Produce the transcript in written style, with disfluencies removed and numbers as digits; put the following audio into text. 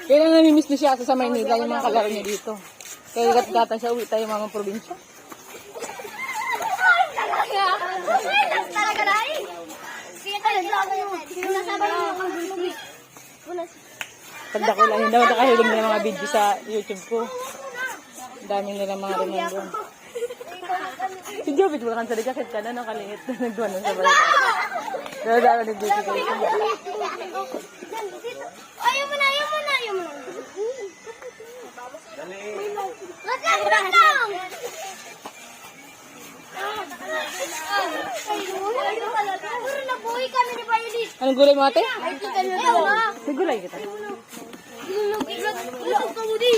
Kaya na namimiss na siya sa Maynila, yung mga kalaro niya dito. Kaya gat-gatan siya, uwi tayo mga probinsya. Talaga na eh. Kaya talaga Pagda ko lang, hindi naman nakahiling na mga video sa YouTube ko. Ang dami nila mga remember. Si Jobit, wala kang sa jacket ka na, nakaliit. Nagduwa na sa balik. Pero dami nagbibigay ko. Ayaw mo na. Latang! Nabuhay kami ni Violet. Anong gulay mo ate? Ay, kita na daw. May gulay kita. Ilog ka mo di.